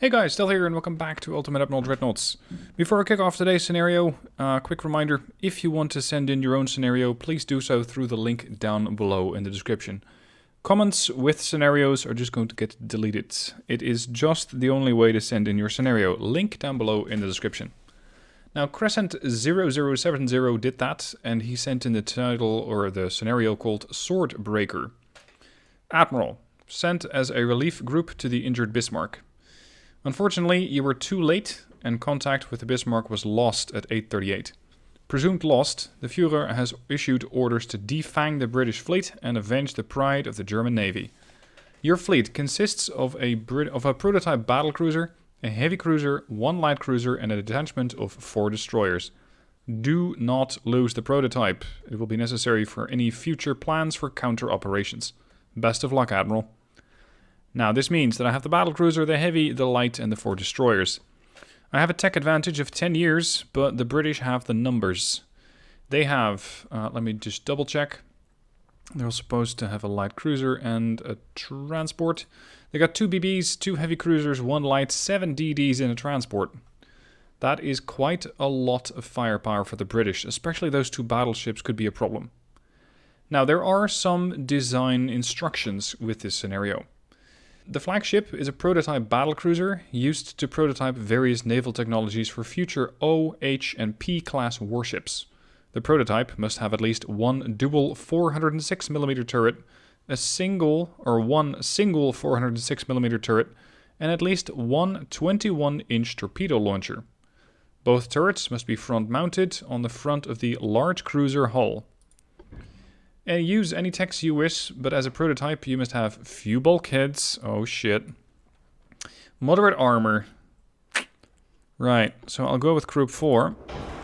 Hey guys, still here and welcome back to Ultimate Admiral Dreadnoughts. Before I kick off today's scenario, quick reminder, if you want to send in your own scenario, please do so through the link down below in the description. Comments with scenarios are just going to get deleted. It is just the only way to send in your scenario. Link down below in the description. Now Crescent0070 did that, and he sent in the title or the scenario called Swordbreaker. Admiral, sent as a relief group to the injured Bismark. Unfortunately, you were too late, and contact with the Bismark was lost at 8:38. Presumed lost, the Fuhrer has issued orders to defang the British fleet and avenge the pride of the German Navy. Your fleet consists of a prototype battlecruiser, a heavy cruiser, one light cruiser, and a detachment of 4 destroyers. Do not lose the prototype. It will be necessary for any future plans for counter-operations. Best of luck, Admiral. Now, this means that I have the battlecruiser, the heavy, the light, and the 4 destroyers. I have a tech advantage of 10 years, but the British have the numbers. They have, let me just double check. They're supposed to have a light cruiser and a transport. They got 2 BBs, 2 heavy cruisers, 1 light, 7 DDs in a transport. That is quite a lot of firepower for the British, especially those 2 battleships could be a problem. Now, there are some design instructions with this scenario. The flagship is a prototype battlecruiser used to prototype various naval technologies for future O, H, and P class warships. The prototype must have at least one dual 406mm turret, one single 406mm turret, and at least one 21-inch torpedo launcher. Both turrets must be front-mounted on the front of the large cruiser hull. And use any text you wish, but as a prototype you must have few bulkheads. Oh shit. Moderate armor. Right, so I'll go with Group 4,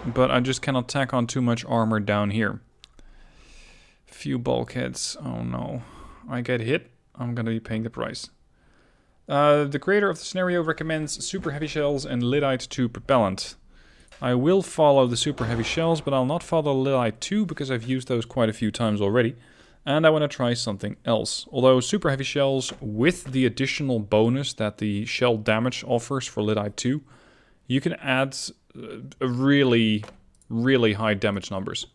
but I just cannot tack on too much armor down here. Few bulkheads. Oh no. I get hit, I'm gonna be paying the price. The creator of the scenario recommends super heavy shells and lyddite 2 propellant. I will follow the super heavy shells, but I'll not follow lyddite 2 because I've used those quite a few times already. And I want to try something else. Although super heavy shells, with the additional bonus that the shell damage offers for lyddite 2, you can add really high damage numbers.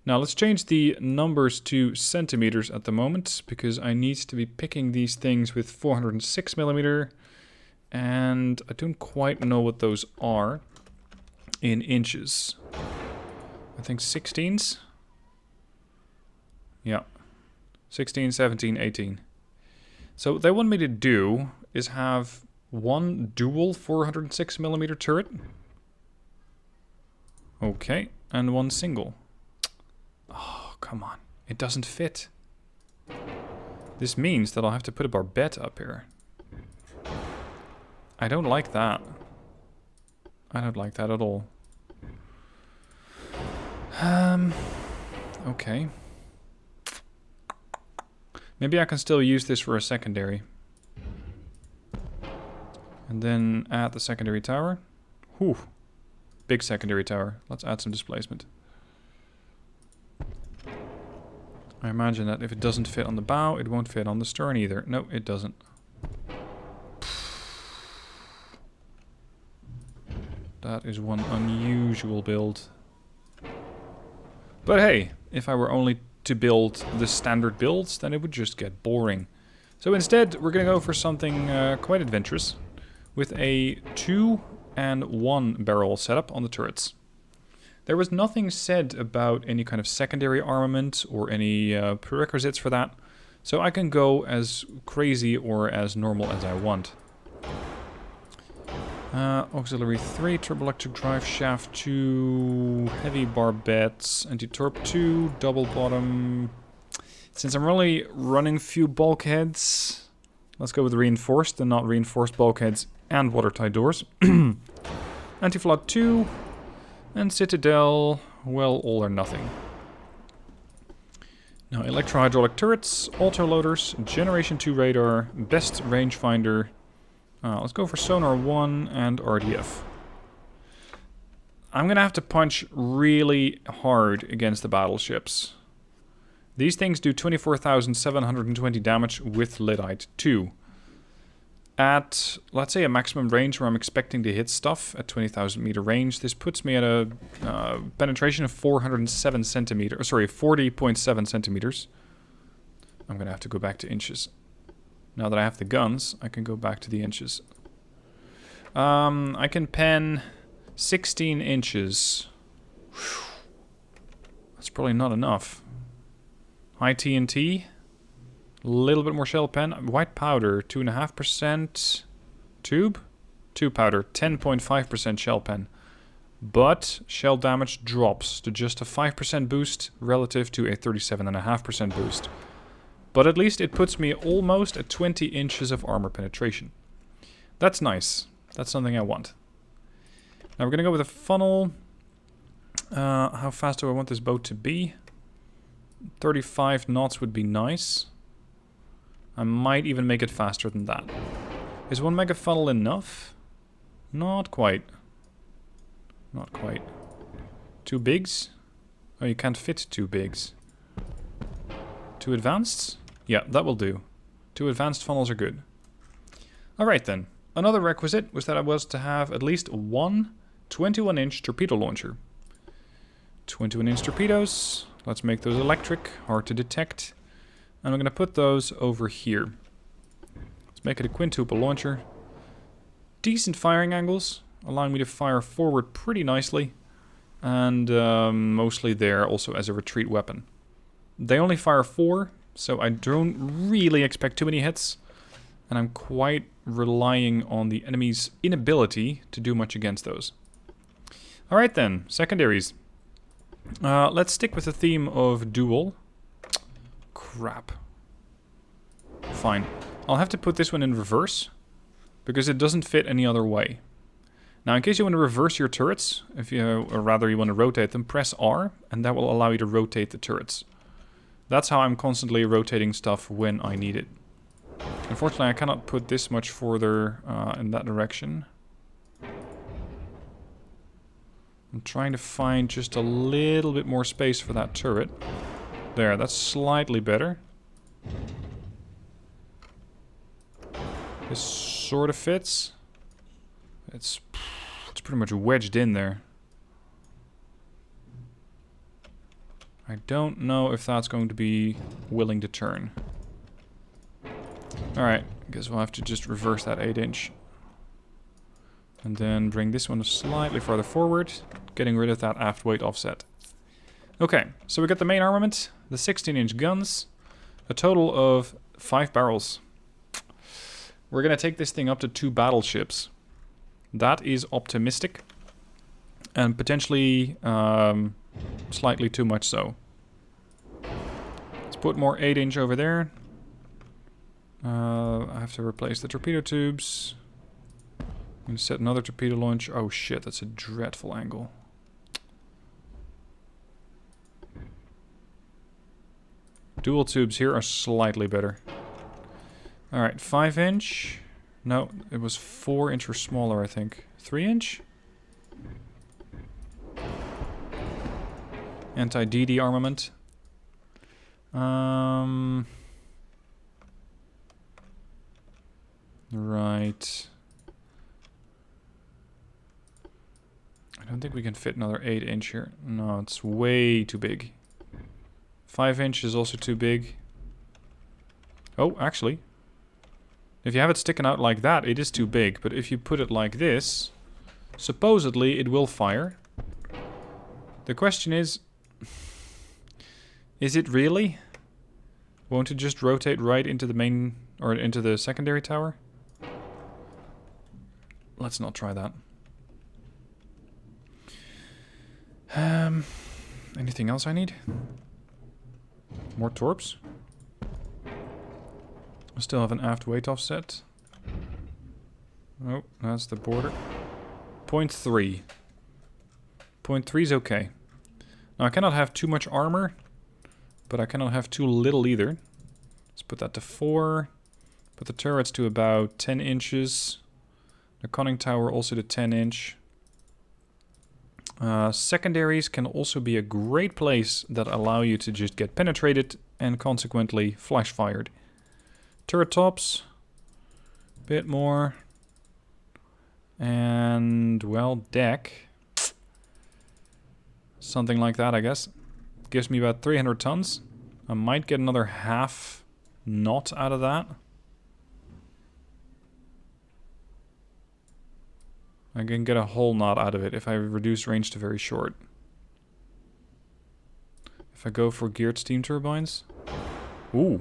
Now let's change the numbers to centimeters at the moment, because I need to be picking these things with 406mm, and I don't quite know what those are in inches. I think 16s? Yeah. 16, 17, 18. So what they want me to do is have one dual 406mm turret. Okay, and one single. Oh, come on. It doesn't fit. This means that I'll have to put a barbette up here. I don't like that. I don't like that at all. Okay. Maybe I can still use this for a secondary. And then add the secondary tower. Whew. Big secondary tower. Let's add some displacement. I imagine that if it doesn't fit on the bow, it won't fit on the stern either. No, it doesn't. That is one unusual build. But hey, if I were only to build the standard builds, then it would just get boring. So instead, we're going to go for something quite adventurous, with a 2 and 1 barrel setup on the turrets. There was nothing said about any kind of secondary armament or any prerequisites for that, so I can go as crazy or as normal as I want. Auxiliary 3, turbo electric drive shaft 2, heavy barbettes, anti-torp 2, double bottom. Since I'm really running few bulkheads, let's go with reinforced and not reinforced bulkheads and watertight doors. Anti-flood 2, and Citadel, well, all or nothing. Now, electro-hydraulic turrets, auto-loaders, Generation 2 radar, best rangefinder. Let's go for Sonar 1 and RDF. I'm going to have to punch really hard against the battleships. These things do 24,720 damage with lyddite 2. At, let's say, a maximum range where I'm expecting to hit stuff at 20,000 meter range, this puts me at a penetration of 407 centimeters, sorry, 40.7 centimeters. I'm going to have to go back to inches. Now that I have the guns, I can go back to the inches. I can pen 16 inches. Whew. That's probably not enough. High TNT. A little bit more shell pen. White powder, 2.5%. Tube? Tube powder, 10.5% shell pen. But shell damage drops to just a 5% boost relative to a 37.5% boost. But at least it puts me almost at 20 inches of armor penetration. That's nice. That's something I want. Now we're going to go with a funnel. How fast do I want this boat to be? 35 knots would be nice. I might even make it faster than that. Is 1 mega funnel enough? Not quite. Not quite. 2 bigs? Oh, you can't fit 2 bigs. 2 advanced? Yeah, that will do. 2 advanced funnels are good. Alright then. Another requisite was that I was to have at least one 21-inch torpedo launcher. 21-inch torpedoes. Let's make those electric, hard to detect. And I'm going to put those over here. Let's make it a quintuple launcher. Decent firing angles, allowing me to fire forward pretty nicely. And mostly there also as a retreat weapon. They only fire 4, so I don't really expect too many hits. And I'm quite relying on the enemy's inability to do much against those. Alright then, secondaries. Let's stick with the theme of duel. Crap. Fine. I'll have to put this one in reverse, because it doesn't fit any other way. Now, in case you want to reverse your turrets, or rather you want to rotate them, press R, and that will allow you to rotate the turrets. That's how I'm constantly rotating stuff when I need it. Unfortunately, I cannot put this much further in that direction. I'm trying to find just a little bit more space for that turret. There, that's slightly better. This sort of fits. It's pretty much wedged in there. I don't know if that's going to be willing to turn. Alright, I guess we'll have to just reverse that 8-inch. And then bring this one slightly farther forward, getting rid of that aft weight offset. Okay, so we got the main armament, the 16-inch guns, a total of 5 barrels. We're going to take this thing up to 2 battleships. That is optimistic, and potentially slightly too much so. Let's put more 8-inch over there. I have to replace the torpedo tubes. I'm going to set another torpedo launch. Oh shit, that's a dreadful angle. Dual tubes here are slightly better. Alright, 5-inch. No, it was 4-inch or smaller, I think. 3-inch? Anti-DD armament. Right. I don't think we can fit another 8-inch here. No, it's way too big. 5-inch is also too big. Oh, actually. If you have it sticking out like that, it is too big. But if you put it like this, supposedly it will fire. The question is it really? Won't it just rotate right into the main, or into the secondary tower? Let's not try that. Anything else I need? More torps? I still have an aft weight offset. Oh, that's the border. 0.3. 0.3 is okay. Now I cannot have too much armor, but I cannot have too little either. Let's put that to 4. Put the turrets to about 10 inches. The conning tower also to 10-inch. Secondaries can also be a great place that allow you to just get penetrated and consequently flash fired. Turret tops. Bit more. And, well, deck. Something like that, I guess. Gives me about 300 tons. I might get another half knot out of that. I can get a whole knot out of it if I reduce range to very short. If I go for geared steam turbines. Ooh.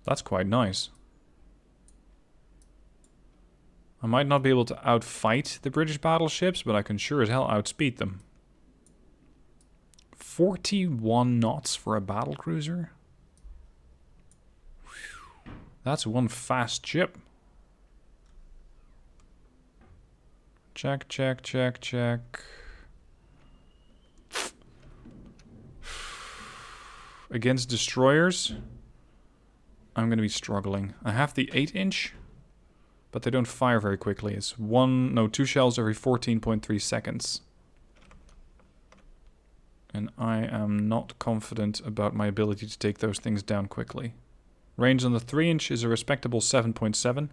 That's quite nice. I might not be able to outfight the British battleships, but I can sure as hell outspeed them. 41 knots for a battlecruiser? That's one fast ship. Check, check, check, check. Against destroyers, I'm going to be struggling. I have the 8-inch, but they don't fire very quickly. It's 2 shells every 14.3 seconds. And I am not confident about my ability to take those things down quickly. Range on the 3-inch is a respectable 7.7.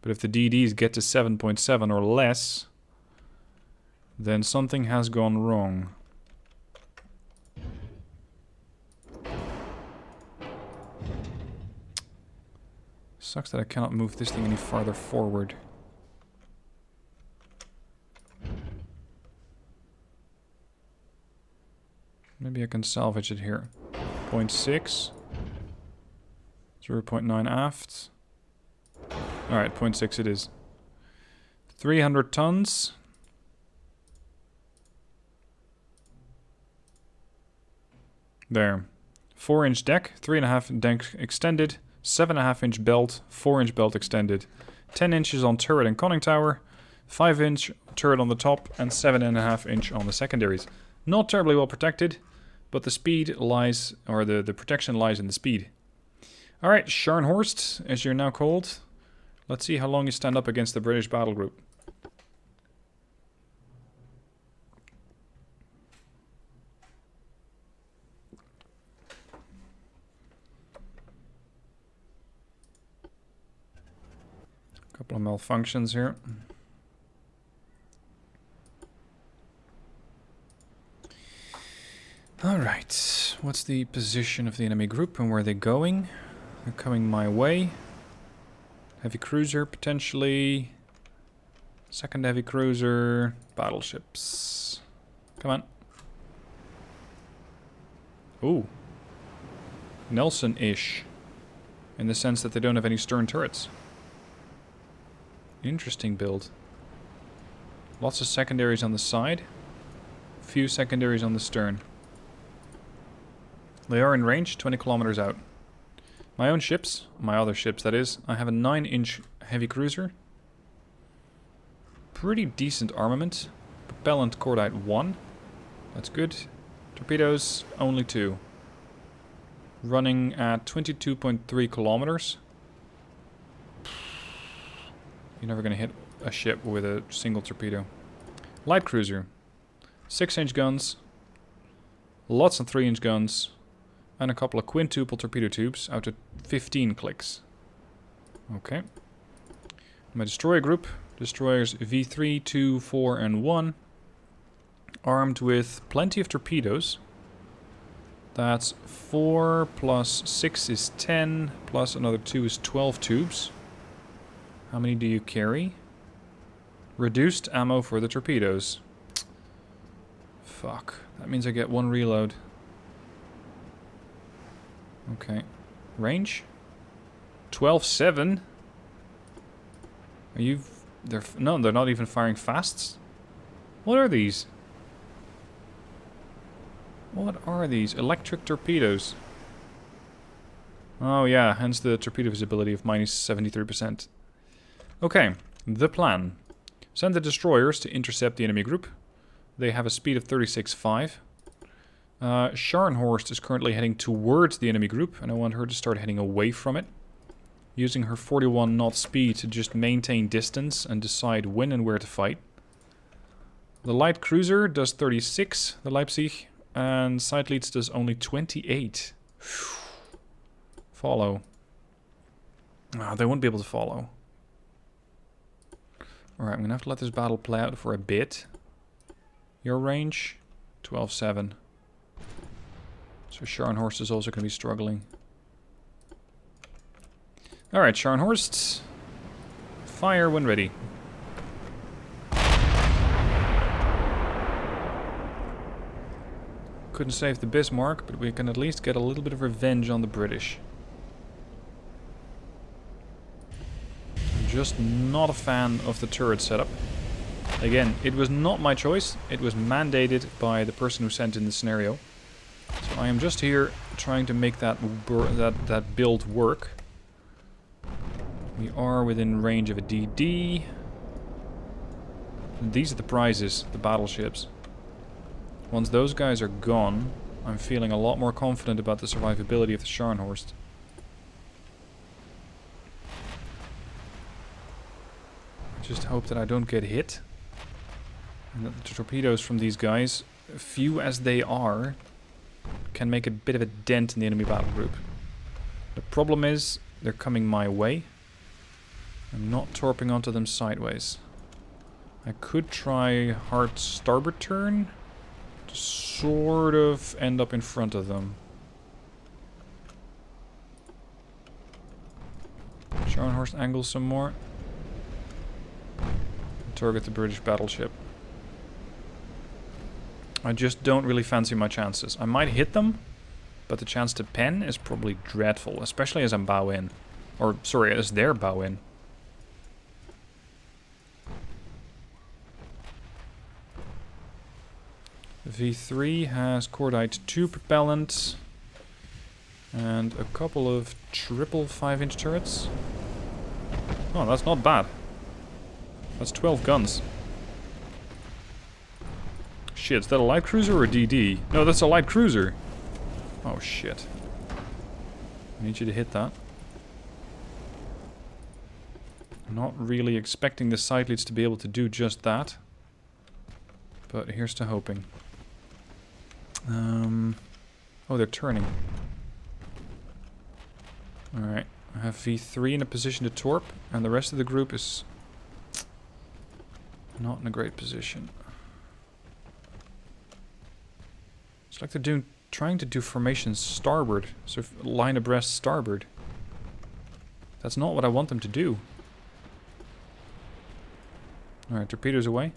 But if the DDs get to 7.7 or less, then something has gone wrong. Sucks that I cannot move this thing any farther forward. Maybe I can salvage it here. 0.6. 0.9 aft. Alright, 0.6 it is. 300 tons. There. 4-inch deck, 3.5 deck extended, 7.5-inch belt, 4-inch belt extended, 10 inches on turret and conning tower, 5-inch turret on the top, and 7.5-inch on the secondaries. Not terribly well protected, but the speed lies, or the protection lies in the speed. Alright, Scharnhorst, as you're now called. Let's see how long you stand up against the British battle group. Couple of malfunctions here. Alright, what's the position of the enemy group and where are they going? They're coming my way. Heavy cruiser, potentially. Second heavy cruiser. Battleships. Come on. Ooh. Nelson-ish. In the sense that they don't have any stern turrets. Interesting build. Lots of secondaries on the side. Few secondaries on the stern. They are in range, 20 kilometers out. My own ships, my other ships that is, I have a 9-inch heavy cruiser. Pretty decent armament. Propellant cordite 1. That's good. Torpedoes, only 2. Running at 22.3 kilometers. You're never going to hit a ship with a single torpedo. Light cruiser. 6-inch guns. Lots of 3-inch guns. And a couple of quintuple torpedo tubes out to 15 clicks. Okay. My destroyer group. Destroyers V3, 2, 4, and 1. Armed with plenty of torpedoes. That's 4 plus 6 is 10. Plus another 2 is 12 tubes. How many do you carry? Reduced ammo for the torpedoes. Fuck. That means I get 1 reload. Okay. Range? 12.7? Are you... No, they're not even firing fasts. What are these? What are these? Electric torpedoes. Oh yeah, hence the torpedo visibility of minus 73%. Okay, the plan. Send the destroyers to intercept the enemy group. They have a speed of 36.5. Scharnhorst is currently heading towards the enemy group, and I want her to start heading away from it. Using her 41 knot speed to just maintain distance and decide when and where to fight. The light cruiser does 36, the Leipzig, and Sideleads does only 28. Follow. They won't be able to follow. Alright, I'm gonna have to let this battle play out for a bit. Your range? 12-7. So Scharnhorst is also gonna be struggling. Alright, Scharnhorst. Fire when ready. Couldn't save the Bismarck, but we can at least get a little bit of revenge on the British. I'm just not a fan of the turret setup. Again, it was not my choice. It was mandated by the person who sent in the scenario. So I am just here trying to make that build work. We are within range of a DD. And these are the prizes, the battleships. Once those guys are gone, I'm feeling a lot more confident about the survivability of the Scharnhorst. I just hope that I don't get hit. And that the torpedoes from these guys, few as they are, can make a bit of a dent in the enemy battle group. The problem is, they're coming my way. I'm not torping onto them sideways. I could try hard starboard turn to sort of end up in front of them. Scharnhorst angle some more. Target the British battleship. I just don't really fancy my chances. I might hit them, but the chance to pen is probably dreadful, especially as I'm bow in. Or, sorry, as they're bow in. The V3 has cordite 2 propellant and a couple of triple 5-inch turrets. Oh, that's not bad. That's 12 guns. Shit, is that a light cruiser or a DD? No, that's a light cruiser. Oh shit. I need you to hit that. I'm not really expecting the side leads to be able to do just that. But here's to hoping. Oh, they're turning. Alright. I have V3 in a position to torp, and the rest of the group is not in a great position. It's like they're trying to do formation starboard, so line abreast starboard. That's not what I want them to do. Alright, torpedoes away.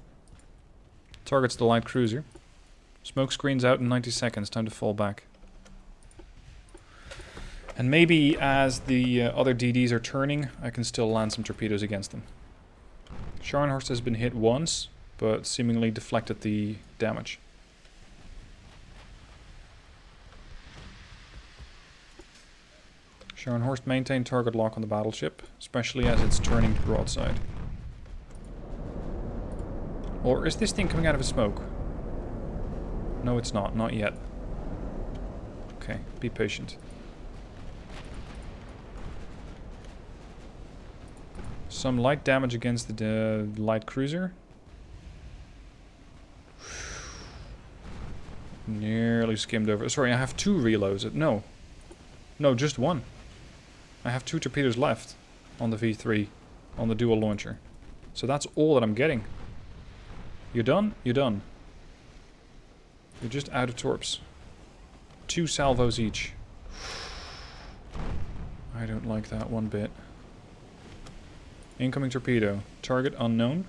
Targets the light cruiser. Smoke screen's out in 90 seconds, time to fall back. And maybe as the other DDs are turning, I can still land some torpedoes against them. Scharnhorst has been hit once, but seemingly deflected the damage. Scharnhorst maintain target lock on the battleship, especially as it's turning to broadside. Or is this thing coming out of a smoke? No, it's not. Not yet. Okay, be patient. Some light damage against the light cruiser. Nearly skimmed over. Sorry, I have 2 reloads. No. No, just 1. I have 2 torpedoes left on the V3, on the dual launcher. So that's all that I'm getting. You done? You done. You're just out of torps. 2 salvos each. I don't like that one bit. Incoming torpedo. Target unknown.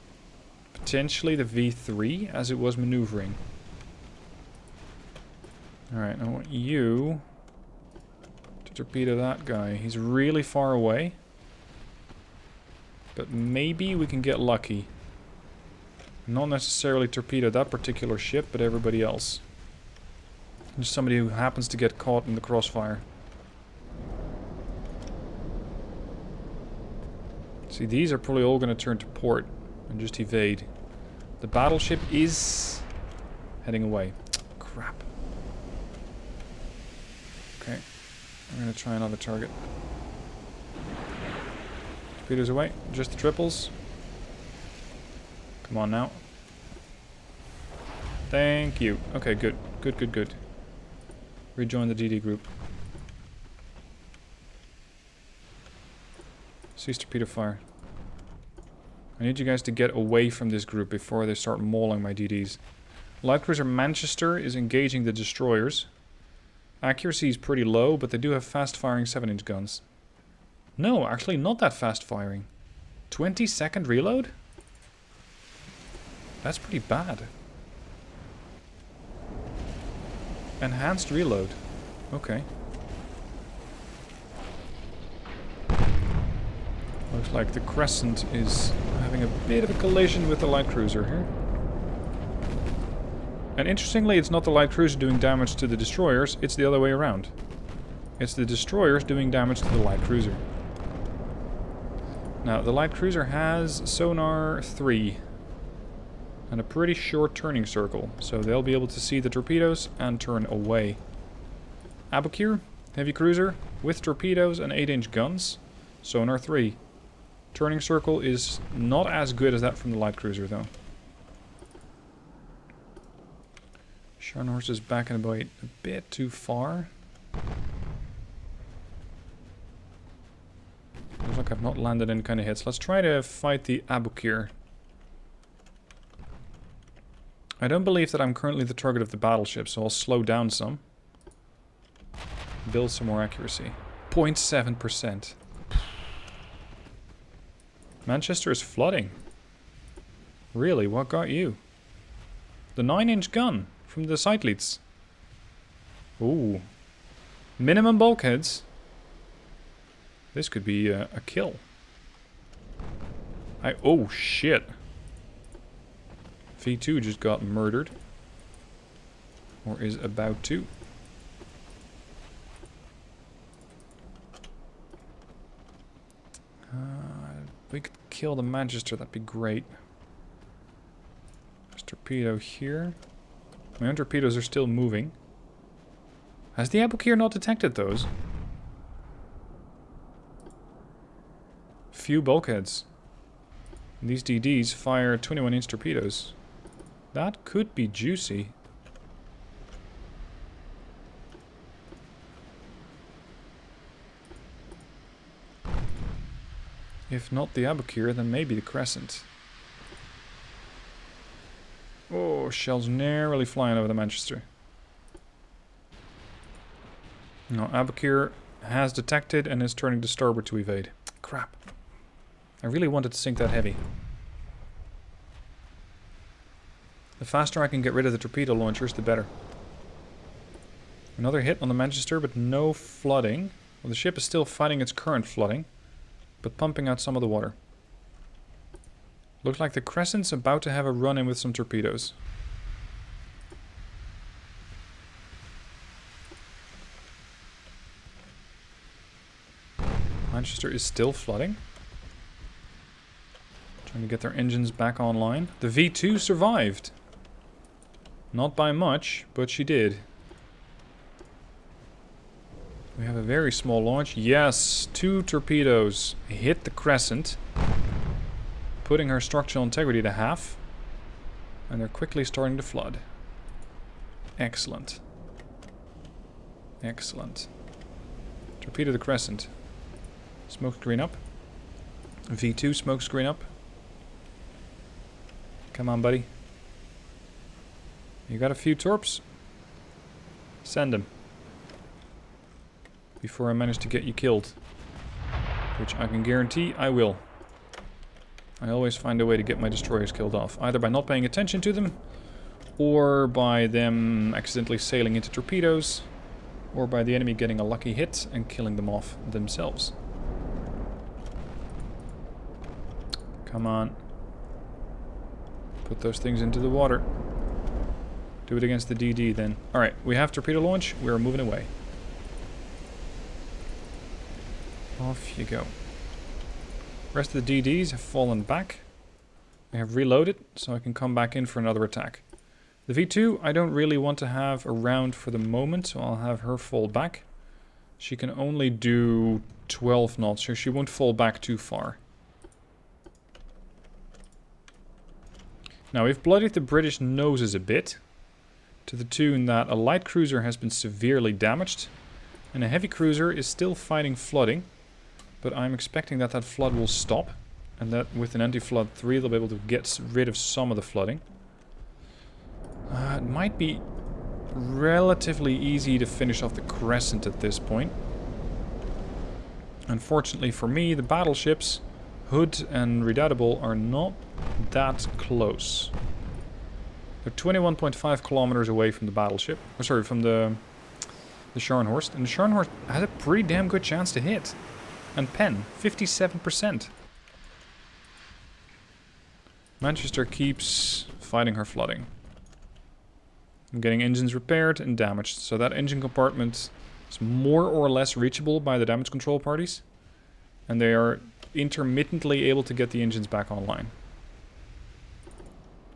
Potentially the V3 as it was maneuvering. Alright, I want you to torpedo that guy. He's really far away. But maybe we can get lucky. Not necessarily torpedo that particular ship, but everybody else. Just somebody who happens to get caught in the crossfire. See, these are probably all going to turn to port and just evade. The battleship is heading away. Crap. Okay. I'm going to try another target. Torpedoes away. Just the triples. Come on now. Thank you. Okay, good. Good, good, good. Rejoin the DD group. Cease torpedo fire. I need you guys to get away from this group before they start mauling my DDs. Light cruiser Manchester is engaging the destroyers. Accuracy is pretty low, but they do have fast-firing 7-inch guns. No, actually not that fast-firing. 20-second reload? That's pretty bad. Enhanced reload. Okay. Looks like the Crescent is having a bit of a collision with the light cruiser here. And interestingly, it's not the light cruiser doing damage to the destroyers, it's the other way around. It's the destroyers doing damage to the light cruiser. Now, the light cruiser has sonar 3 and a pretty short turning circle, so they'll be able to see the torpedoes and turn away. Aboukir, heavy cruiser with torpedoes and 8-inch guns, sonar 3. Turning circle is not as good as that from the light cruiser, though. Scharnhorst is backing away a bit too far. Looks like I've not landed any kind of hits. Let's try to fight the Aboukir. I don't believe that I'm currently the target of the battleship, so I'll slow down some. Build some more accuracy. 0.7%. Manchester is flooding. Really, what got you? The 9-inch gun from the Seitleits. Ooh. Minimum bulkheads. This could be a kill. Oh shit. V2 just got murdered. Or is about to. If we could kill the Manchester, that'd be great. There's torpedo here. My own torpedoes are still moving. Has the Aboukir not detected those? Few bulkheads. And these DDs fire 21-inch torpedoes. That could be juicy. If not the Aboukir, then maybe the Crescent. Oh, shells narrowly flying over the Manchester. No, Aboukir has detected and is turning to starboard to evade. Crap. I really wanted to sink that heavy. The faster I can get rid of the torpedo launchers, the better. Another hit on the Manchester, but no flooding. Well, the ship is still fighting its current flooding, but pumping out some of the water. Looks like the Crescent's about to have a run-in with some torpedoes. Manchester is still flooding. Trying to get their engines back online. The V2 survived. Not by much, but she did. We have a very small launch. Yes, 2 torpedoes hit the Crescent, putting her structural integrity to half. And they're quickly starting to flood. Excellent. Excellent. Torpedo the Crescent. Smoke screen up. V2 smoke screen up. Come on, buddy. You got a few torps? Send them. Before I manage to get you killed. Which I can guarantee I will. I always find a way to get my destroyers killed off. Either by not paying attention to them, or by them accidentally sailing into torpedoes, or by the enemy getting a lucky hit and killing them off themselves. Come on. Put those things into the water. Do it against the DD then. Alright, we have torpedo launch. We're moving away. Off you go. Rest of the DDs have fallen back. They have reloaded, so I can come back in for another attack. The V2, I don't really want to have around for the moment, so I'll have her fall back. She can only do 12 knots, so she won't fall back too far. Now, we've bloodied the British noses a bit, to the tune that a light cruiser has been severely damaged, and a heavy cruiser is still fighting flooding, But I'm expecting that that flood will stop. And that with an anti-flood 3 they'll be able to get rid of some of the flooding. It might be relatively easy to finish off the crescent at this point. Unfortunately for me, the battleships, Hood and Redoubtable, are not that close. They're 21.5 kilometers away from the battleship. Oh, sorry, from the Scharnhorst. And the Scharnhorst has a pretty damn good chance to hit. And pen, 57%. Manchester keeps fighting her flooding. I'm getting engines repaired and damaged. So that engine compartment is more or less reachable by the damage control parties. And they are intermittently able to get the engines back online.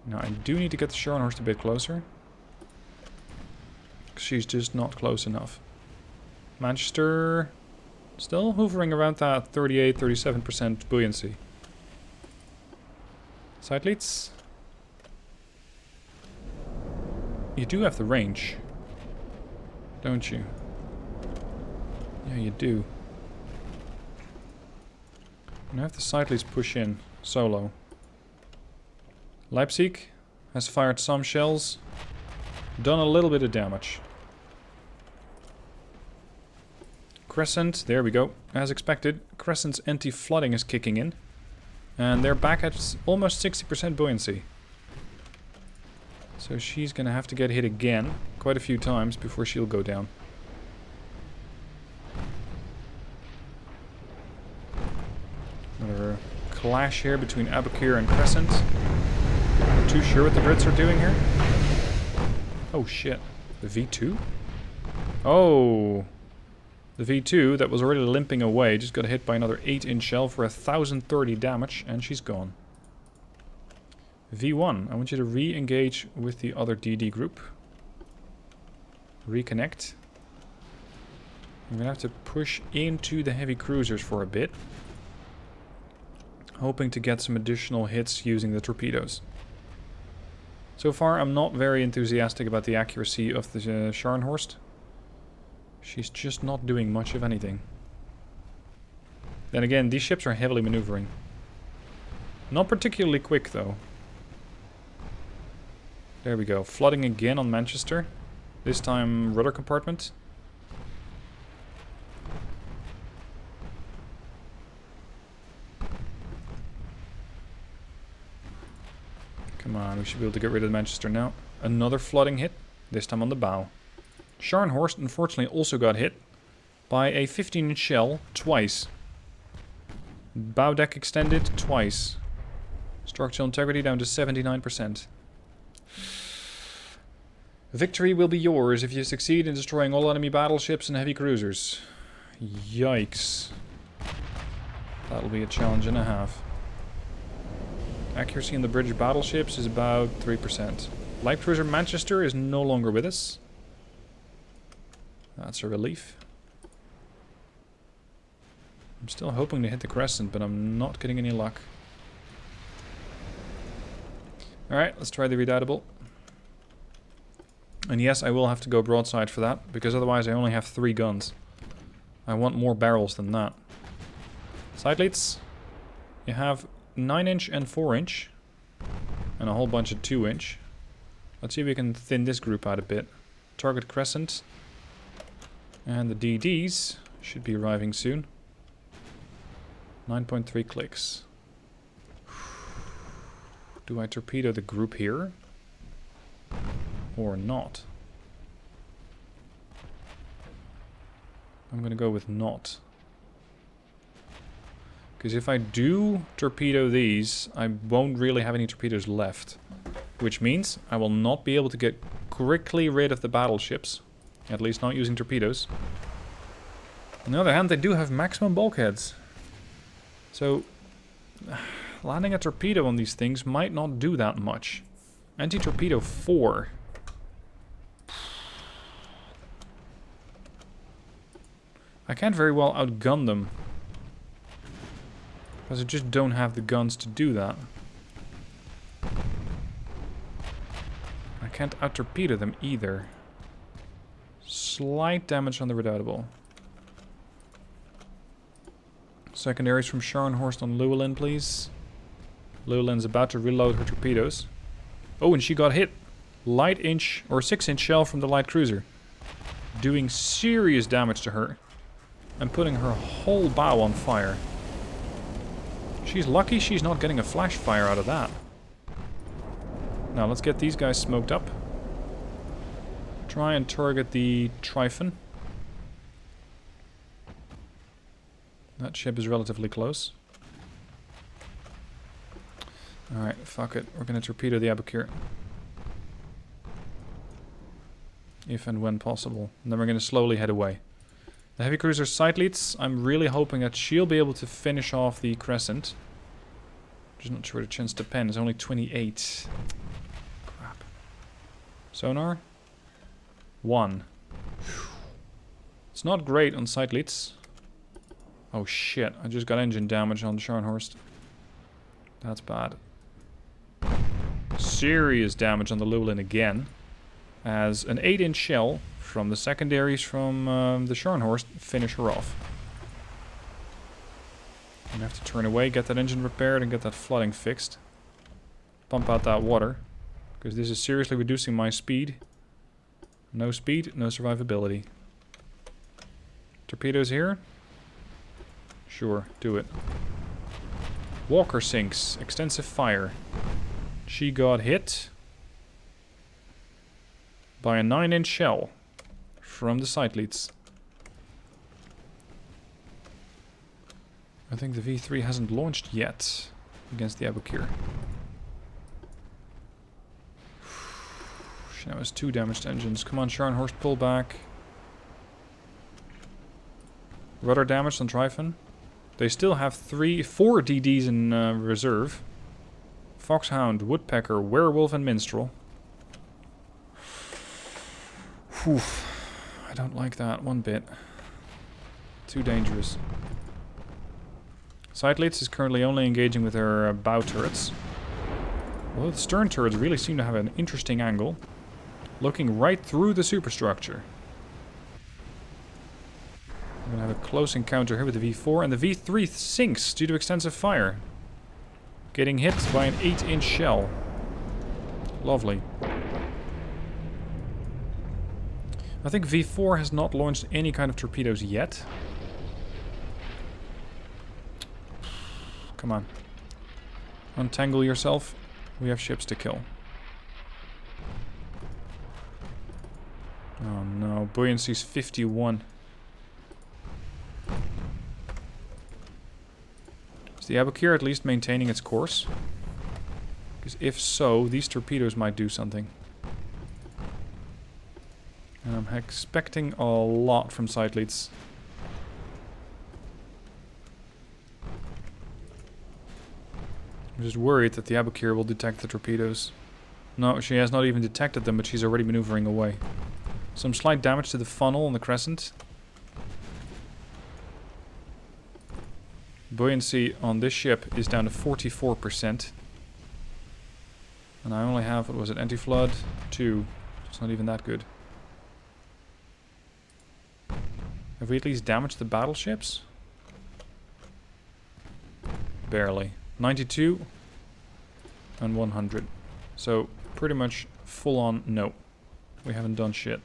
Now I do need to get the Scharnhorst a bit closer. She's just not close enough. Manchester still hovering around that 38-37% buoyancy. Side leads. You do have the range, don't you? Yeah, you do. Now have the side leads push in solo. Leipzig has fired some shells, done a little bit of damage. Crescent, there we go. As expected, Crescent's anti-flooding is kicking in. And they're back at almost 60% buoyancy. So she's gonna have to get hit again quite a few times before she'll go down. Another clash here between Abukir and Crescent. Not too sure what the Brits are doing here. Oh shit. The V2? Oh. The V2 that was already limping away just got hit by another 8-inch shell for 1030 damage, and she's gone. V1, I want you to re-engage with the other DD group. Reconnect. I'm gonna have to push into the heavy cruisers for a bit. Hoping to get some additional hits using the torpedoes. So far I'm not very enthusiastic about the accuracy of the Scharnhorst. She's just not doing much of anything. Then again, these ships are heavily maneuvering. Not particularly quick though. There we go. Flooding again on Manchester. This time rudder compartment. Come on, we should be able to get rid of Manchester now. Another flooding hit. This time on the bow. Scharnhorst unfortunately also got hit by a 15-inch shell twice. Bow deck extended twice. Structural integrity down to 79%. Victory will be yours if you succeed in destroying all enemy battleships and heavy cruisers. Yikes. That'll be a challenge and a half. Accuracy in the British battleships is about 3%. Light cruiser Manchester is no longer with us. That's a relief. I'm still hoping to hit the Crescent, but I'm not getting any luck. Alright, let's try the Redoubtable. And yes, I will have to go broadside for that, because otherwise I only have 3 guns. I want more barrels than that. Side leads. You have 9-inch and 4-inch. And a whole bunch of 2-inch. Let's see if we can thin this group out a bit. Target Crescent. And the DDs should be arriving soon. 9.3 clicks. Do I torpedo the group here? Or not? I'm gonna go with not. Because if I do torpedo these, I won't really have any torpedoes left. Which means I will not be able to get quickly rid of the battleships. At least not using torpedoes. On the other hand, they do have maximum bulkheads. So, landing a torpedo on these things might not do that much. Anti-torpedo 4. I can't very well outgun them. Because I just don't have the guns to do that. I can't out-torpedo them either. Slight damage on the Redoubtable. Secondaries from Scharnhorst on Llewellyn, please. Llewellyn's about to reload her torpedoes. Oh, and she got hit. Light inch or 6-inch shell from the light cruiser. Doing serious damage to her. And putting her whole bow on fire. She's lucky she's not getting a flash fire out of that. Now let's get these guys smoked up. Try and target the Tryphon. That ship is relatively close. Alright, fuck it. We're gonna torpedo the Abukir. If and when possible. And then we're gonna slowly head away. The heavy cruiser side leads. I'm really hoping that she'll be able to finish off the Crescent. Just not sure the chance to pen. It's only 28. Crap. Sonar? 1. It's not great on side leads. Oh shit, I just got engine damage on the Scharnhorst. That's bad. Serious damage on the Llewellyn again. As an 8-inch shell from the secondaries from the Scharnhorst finish her off. I'm gonna have to turn away, get that engine repaired and get that flooding fixed. Pump out that water. Because this is seriously reducing my speed. No speed, no survivability. Torpedoes here? Sure, do it. Walker sinks. Extensive fire. She got hit by a 9-inch shell from the side leads. I think the V3 hasn't launched yet against the Abukir. She now has 2 damaged engines. Come on, Scharnhorst, pull back. Rudder damaged on Tryphon. They still have 4 DDs in reserve. Foxhound, Woodpecker, Werewolf and Minstrel. Whew. I don't like that one bit. Too dangerous. Sideleads is currently only engaging with her bow turrets. Although the stern turrets really seem to have an interesting angle. Looking right through the superstructure. We're going to have a close encounter here with the V4. And the V3 sinks due to extensive fire. Getting hit by an 8-inch shell. Lovely. I think V4 has not launched any kind of torpedoes yet. Come on. Untangle yourself. We have ships to kill. Oh no, buoyancy's 51. Is the Abukir at least maintaining its course? Because if so, these torpedoes might do something. And I'm expecting a lot from side leads. I'm just worried that the Abukir will detect the torpedoes. No, she has not even detected them, but she's already maneuvering away. Some slight damage to the funnel on the Crescent. Buoyancy on this ship is down to 44%. And I only have, what was it, anti-flood? 2. It's not even that good. Have we at least damaged the battleships? Barely. 92 and 100. So, pretty much full on no. We haven't done shit.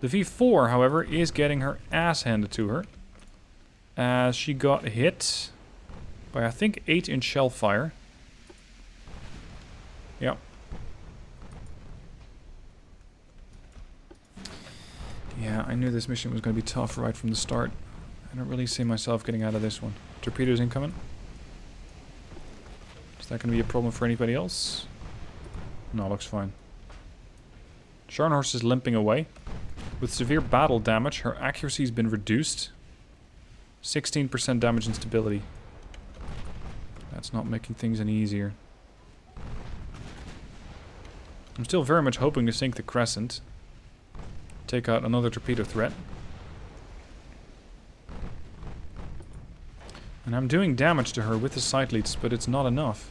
The V4, however, is getting her ass handed to her. As she got hit by, I think, 8-inch shell fire. Yep. Yeah, I knew this mission was going to be tough right from the start. I don't really see myself getting out of this one. Torpedoes incoming. Is that going to be a problem for anybody else? No, looks fine. Scharnhorst is limping away. With severe battle damage, her accuracy has been reduced. 16% damage and stability. That's not making things any easier. I'm still very much hoping to sink the Crescent. Take out another torpedo threat. And I'm doing damage to her with the side leads, but it's not enough.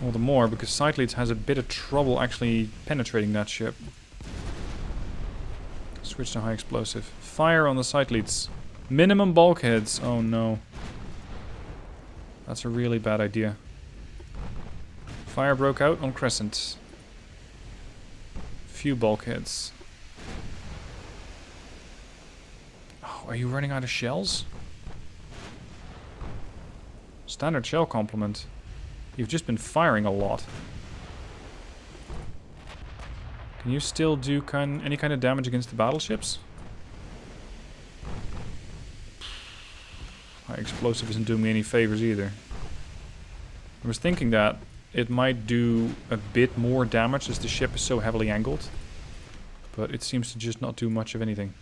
All the more because side leads has a bit of trouble actually penetrating that ship. Switch to high explosive. Fire on the side leads. Minimum bulkheads. Oh no. That's a really bad idea. Fire broke out on Crescent. Few bulkheads. Oh, are you running out of shells? Standard shell complement. You've just been firing a lot. Can you still do any kind of damage against the battleships? High explosive isn't doing me any favors either. I was thinking that it might do a bit more damage as the ship is so heavily angled. But it seems to just not do much of anything.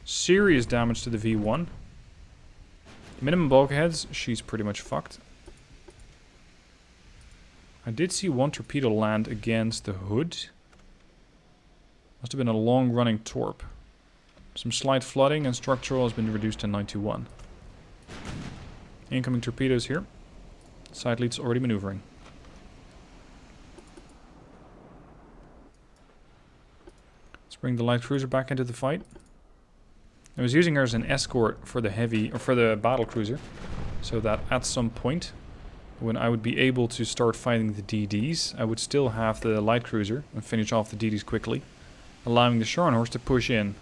Serious damage to the V1. Minimum bulkheads, she's pretty much fucked. I did see one torpedo land against the hood. Must have been a long-running torp. Some slight flooding and structural has been reduced to 91. Incoming torpedoes here. Side lead's already maneuvering. Let's bring the light cruiser back into the fight. I was using her as an escort for the battlecruiser, so that at some point, when I would be able to start fighting the DDs, I would still have the light cruiser and finish off the DDs quickly, allowing the Scharnhorst to push in.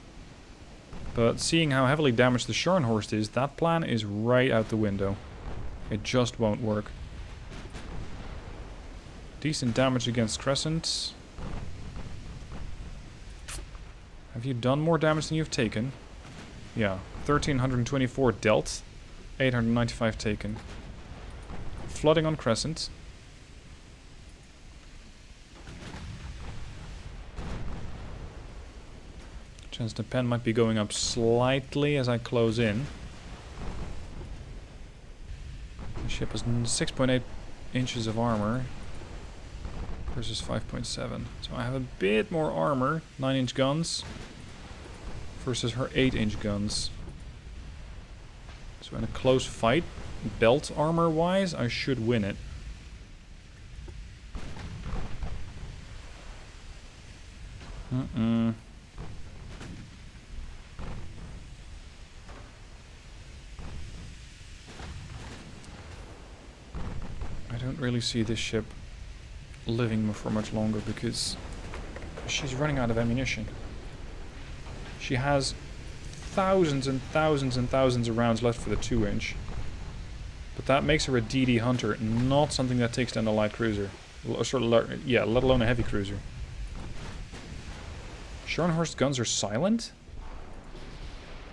But seeing how heavily damaged the Scharnhorst is, that plan is right out the window. It just won't work. Decent damage against Crescent. Have you done more damage than you've taken? Yeah, 1324 dealt, 895 taken. Flooding on Crescent. Chance the pen might be going up slightly as I close in. The ship has 6.8 inches of armor versus 5.7. So I have a bit more armor, 9-inch guns, versus her 8-inch guns. So in a close fight, belt armor wise, I should win it. I don't really see this ship living for much longer because she's running out of ammunition. She has thousands and thousands and thousands of rounds left for the 2-inch. But that makes her a DD hunter, not something that takes down a light cruiser. Yeah, let alone a heavy cruiser. Scharnhorst guns are silent?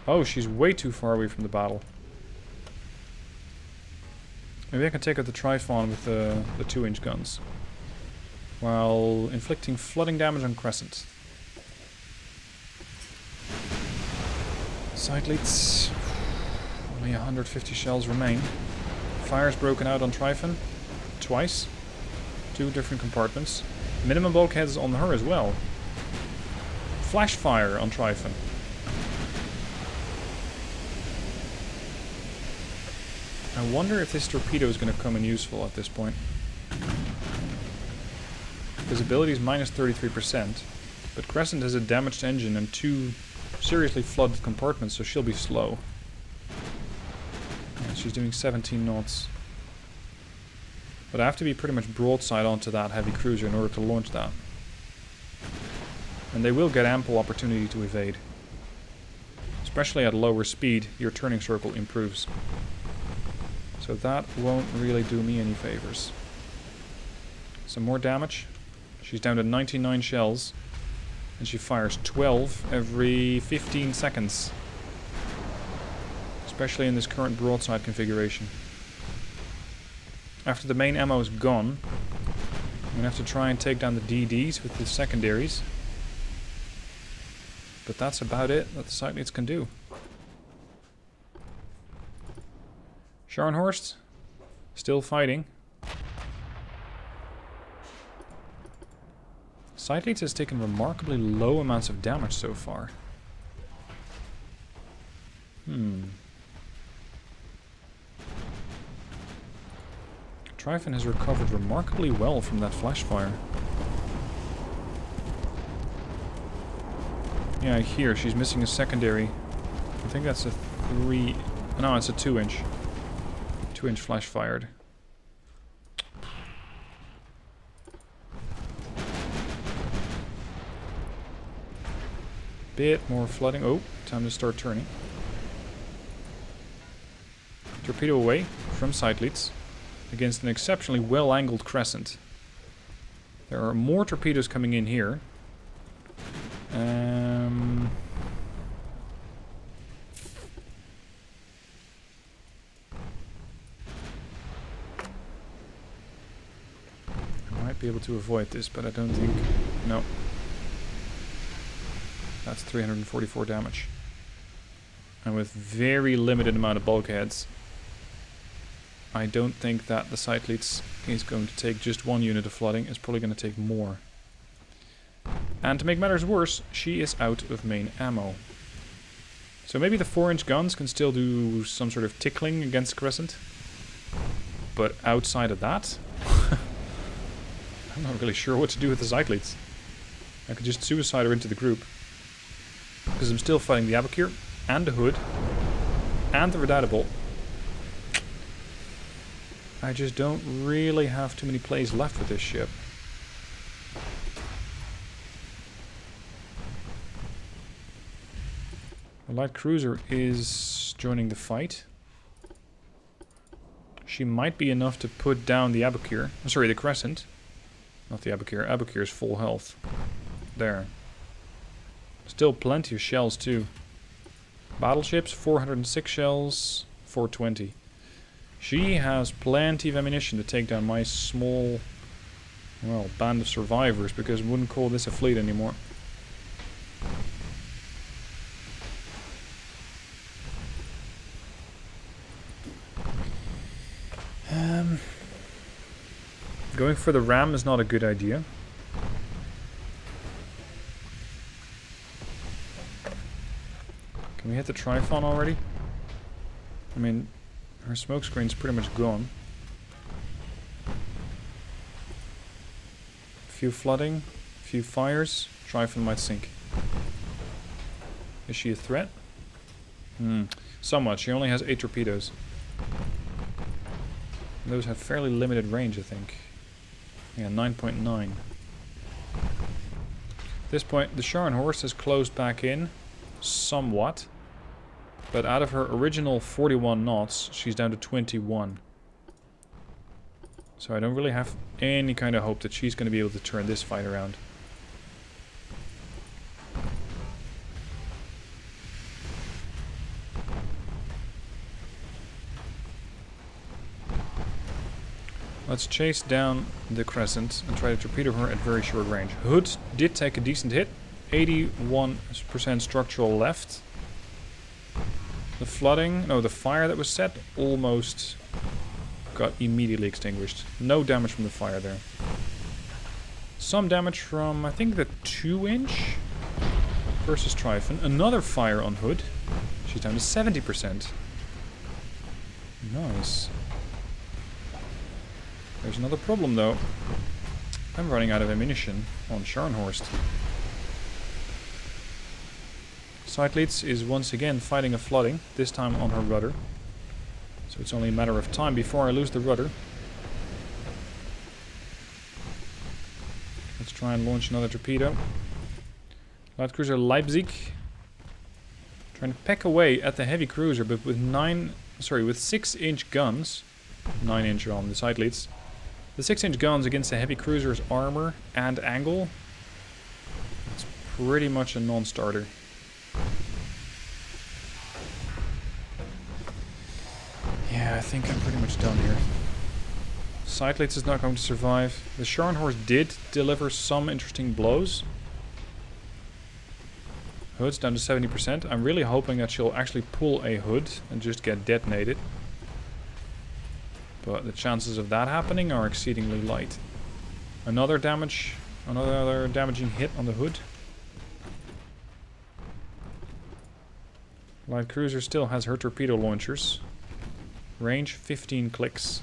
Oh, she's way too far away from the battle. Maybe I can take out the Trifon with the 2-inch guns, while inflicting flooding damage on Crescent. Side leads. Only 150 shells remain. Fire's broken out on Trifon. Twice. 2 different compartments. Minimum bulkheads on her as well. Flash fire on Trifon. I wonder if this torpedo is going to come in useful at this point. Visibility is minus 33%, but Crescent has a damaged engine and 2 seriously flooded compartments, so she'll be slow. And she's doing 17 knots. But I have to be pretty much broadside onto that heavy cruiser in order to launch that. And they will get ample opportunity to evade. Especially at lower speed, your turning circle improves. So that won't really do me any favors. Some more damage. She's down to 99 shells. And she fires 12 every 15 seconds. Especially in this current broadside configuration. After the main ammo is gone, I'm going to have to try and take down the DDs with the secondaries. But that's about it that the side leads can do. Scharnhorst, still fighting. Side leads has taken remarkably low amounts of damage so far. Trifon has recovered remarkably well from that flash fire. Yeah, Yeah, here, she's missing a secondary. I think that's a 3... No, it's a 2-inch. 2-inch flash fired. Bit more flooding. Oh, time to start turning. Torpedo away from side leads against an exceptionally well-angled crescent. There are more torpedoes coming in here. I might be able to avoid this, but I don't think... No. That's 344 damage. And with very limited amount of bulkheads, I don't think that the side leads is going to take just one unit of flooding. It's probably going to take more. And to make matters worse, she is out of main ammo. So maybe the 4-inch guns can still do some sort of tickling against Crescent. But outside of that, I'm not really sure what to do with the side leads. I could just suicide her into the group. Because I'm still fighting the Abakir, and the Hood, and the Redoubtable. I just don't really have too many plays left with this ship. The light cruiser is joining the fight. She might be enough to put down the Abakir. Sorry, the Crescent. Not the Abakir. Abakir's full health. There. Still plenty of shells too. Battleships, 406 shells, 420. She has plenty of ammunition to take down my small, well, band of survivors, because we wouldn't call this a fleet anymore. Going for the ram is not a good idea. Can we hit the Trifon already? I mean, her smoke screen's pretty much gone. A few flooding, a few fires. Trifon might sink. Is she a threat? Somewhat. She only has 8 torpedoes. Those have fairly limited range, I think. Yeah, 9.9. At this point, the Scharnhorst has closed back in. Somewhat. But out of her original 41 knots, she's down to 21. So I don't really have any kind of hope that she's going to be able to turn this fight around. Let's chase down the Crescent and try to torpedo her at very short range. Hood did take a decent hit. 81% structural left. The flooding, no, the fire that was set almost got immediately extinguished. No damage from the fire there. Some damage from, I think, the 2-inch versus Trifon. Another fire on Hood. She's down to 70%. Nice. There's another problem though. I'm running out of ammunition on Scharnhorst. Side leads is once again fighting a flooding, this time on her rudder. So it's only a matter of time before I lose the rudder. Let's try and launch another torpedo. Light cruiser Leipzig. Trying to peck away at the heavy cruiser, but with 6-inch guns. 9-inch on the side leads. The 6-inch guns against the heavy cruiser's armor and angle. It's pretty much a non-starter. Yeah, I think I'm pretty much done here. Side leads is not going to survive. The Scharnhorst did deliver some interesting blows. Hood's down to 70%. I'm really hoping that she'll actually pull a Hood and just get detonated. But the chances of that happening are exceedingly light. Another damaging hit on the Hood. Light cruiser still has her torpedo launchers. Range 15 clicks.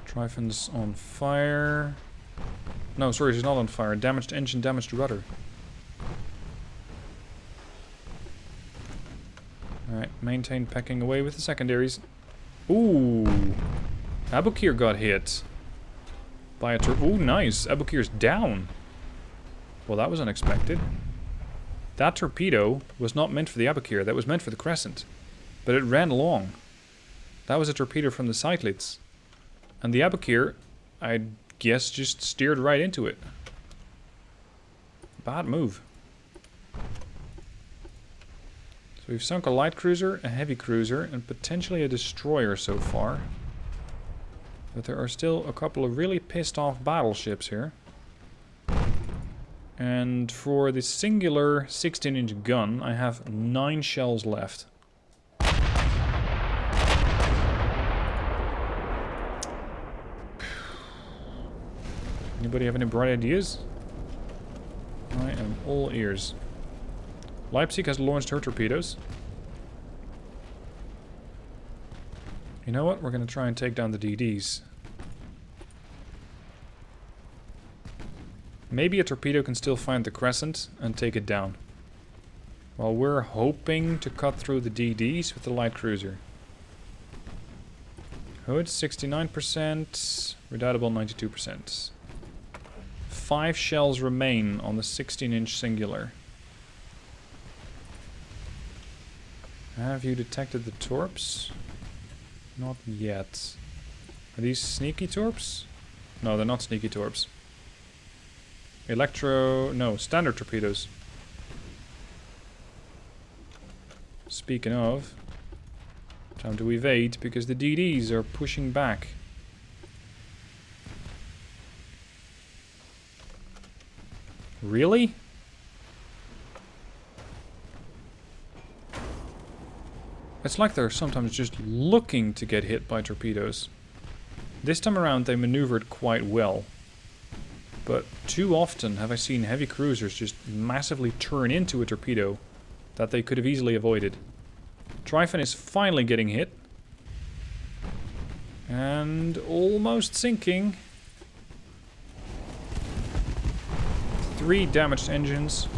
Trifon's on fire. No, sorry, she's not on fire. Damaged engine, damaged rudder. Alright, maintain pecking away with the secondaries. Ooh! Abukir got hit. By a ooh, nice! Abukir's down! Well, that was unexpected. That torpedo was not meant for the Abukir, that was meant for the Crescent. But it ran long. That was a torpedo from the Seydlitz. And the Abukir, I guess, just steered right into it. Bad move. So we've sunk a light cruiser, a heavy cruiser, and potentially a destroyer so far. But there are still a couple of really pissed off battleships here. And for the singular 16-inch gun, I have 9 shells left. Anybody have any bright ideas? I am all ears. Leipzig has launched her torpedoes. You know what? We're going to try and take down the DDs. Maybe a torpedo can still find the Crescent and take it down. While we're hoping to cut through the DDs with the light cruiser. Hood 69%, redoubtable 92%. 5 shells remain on the 16-inch singular. Have you detected the torps? Not yet. Are these sneaky torps? No, they're not sneaky torps. No, standard torpedoes. Speaking of, time to evade because the DDs are pushing back. Really? It's like they're sometimes just looking to get hit by torpedoes. This time around they maneuvered quite well. But too often have I seen heavy cruisers just massively turn into a torpedo that they could have easily avoided. Tryphon is finally getting hit. And almost sinking. 3 damaged engines.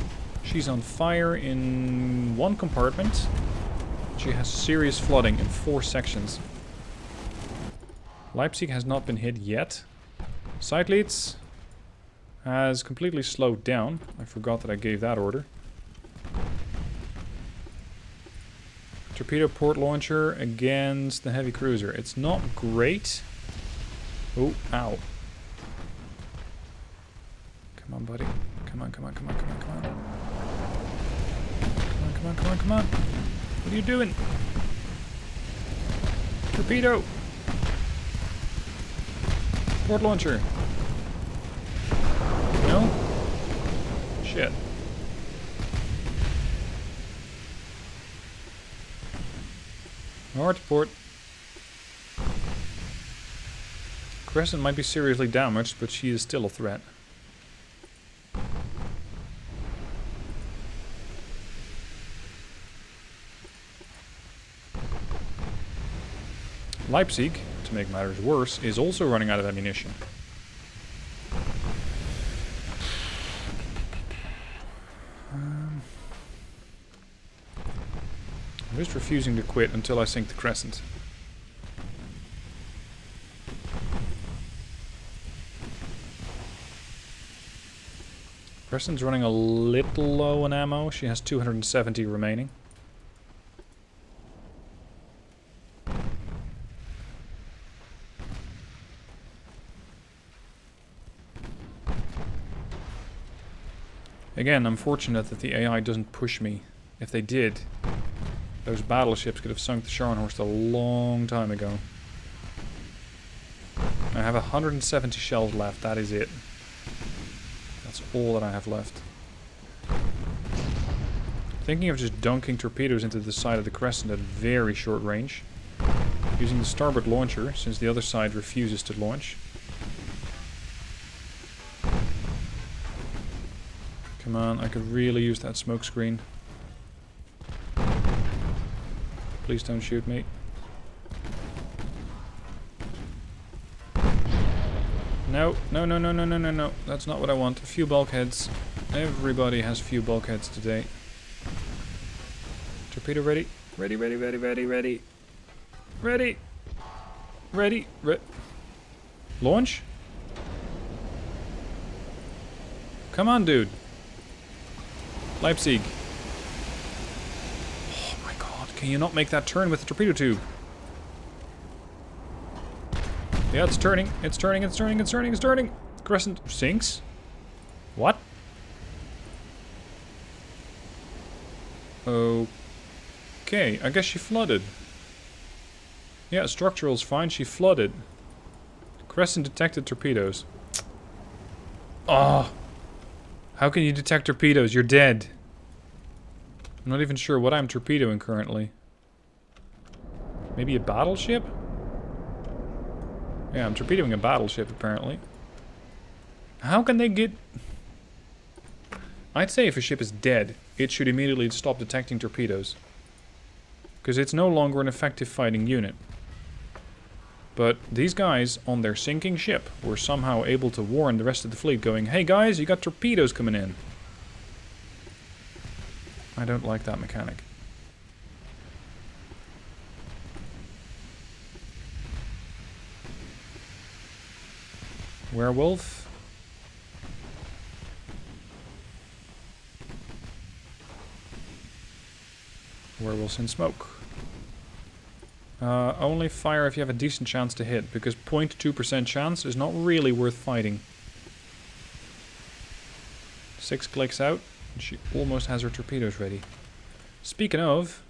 She's on fire in 1 compartment. She has serious flooding in 4 sections. Leipzig has not been hit yet. Seydlitz has completely slowed down. I forgot that I gave that order. Torpedo port launcher against the heavy cruiser. It's not great. Oh, ow. Come on, buddy. Come on, come on, come on, come on, come on. Come on, come on, come on, come on. What are you doing? Torpedo! Port launcher. No? Shit. North port. Crescent might be seriously damaged, but she is still a threat. Leipzig, to make matters worse, is also running out of ammunition. I'm just refusing to quit until I sink the Crescent. Crescent's running a little low on ammo. She has 270 remaining. Again, I'm fortunate that the AI doesn't push me. If they did, those battleships could have sunk the Scharnhorst a long time ago. I have 170 shells left, that is it. That's all that I have left. Thinking of just dunking torpedoes into the side of the Crescent at very short range. Using the starboard launcher, since the other side refuses to launch. Come on, I could really use that smoke screen. Please don't shoot me. No, no, no, no, no, no, no, no. That's not what I want. A few bulkheads. Everybody has few bulkheads today. Torpedo ready. Ready, ready, ready, ready, ready. Ready. Ready. Launch? Come on, dude. Leipzig. Oh my god, can you not make that turn with the torpedo tube? Yeah, it's turning. It's turning, it's turning, it's turning, it's turning. Crescent sinks? What? Okay, I guess she flooded. Yeah, structural's fine, she flooded. Crescent detected torpedoes. Oh! How can you detect torpedoes? You're dead. I'm not even sure what I'm torpedoing currently. Maybe a battleship? Yeah, I'm torpedoing a battleship apparently. How can they get... I'd say if a ship is dead, it should immediately stop detecting torpedoes. Because it's no longer an effective fighting unit. But these guys on their sinking ship were somehow able to warn the rest of the fleet going, hey guys, you got torpedoes coming in. I don't like that mechanic. Werewolf. Werewolves in smoke. Only fire if you have a decent chance to hit, because 0.2% chance is not really worth fighting. 6 clicks out, and she almost has her torpedoes ready. Speaking of,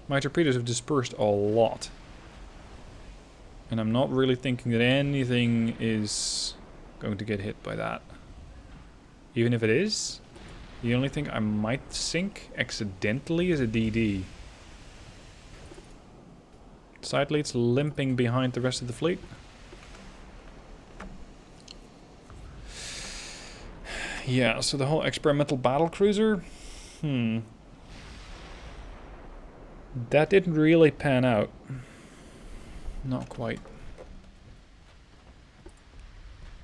my torpedoes have dispersed a lot. And I'm not really thinking that anything is going to get hit by that. Even if it is, the only thing I might sink accidentally is a DD. Side lead's limping behind the rest of the fleet. Yeah, so the whole experimental battlecruiser, that didn't really pan out. Not quite.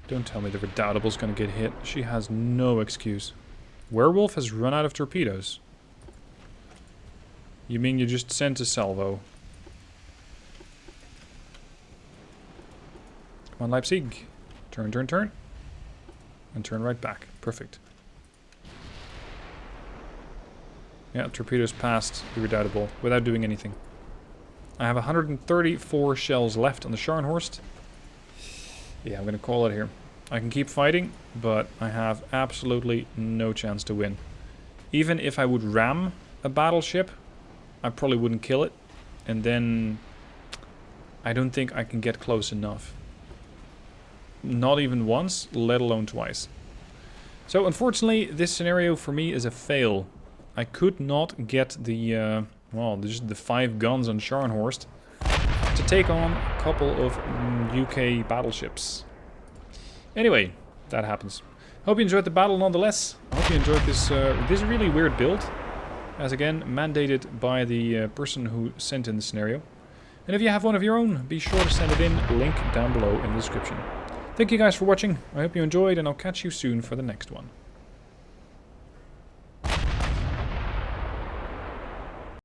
Don't tell me the Redoutable's gonna get hit. She has no excuse. Werewolf has run out of torpedoes. You mean you just sent a salvo? Come on, Leipzig. Turn, turn, turn. And turn right back. Perfect. Yeah, torpedoes past the Redoubtable without doing anything. I have 134 shells left on the Scharnhorst. Yeah, I'm going to call it here. I can keep fighting, but I have absolutely no chance to win. Even if I would ram a battleship, I probably wouldn't kill it. And then I don't think I can get close enough. Not even once, let alone twice. So unfortunately, this scenario for me is a fail. I could not get the, well, just the 5 guns on Scharnhorst to take on a couple of UK battleships. Anyway, that happens. Hope you enjoyed the battle nonetheless. I hope you enjoyed this, this really weird build. As again, mandated by the person who sent in the scenario. And if you have one of your own, be sure to send it in. Link down below in the description. Thank you guys for watching. I hope you enjoyed, and I'll catch you soon for the next one.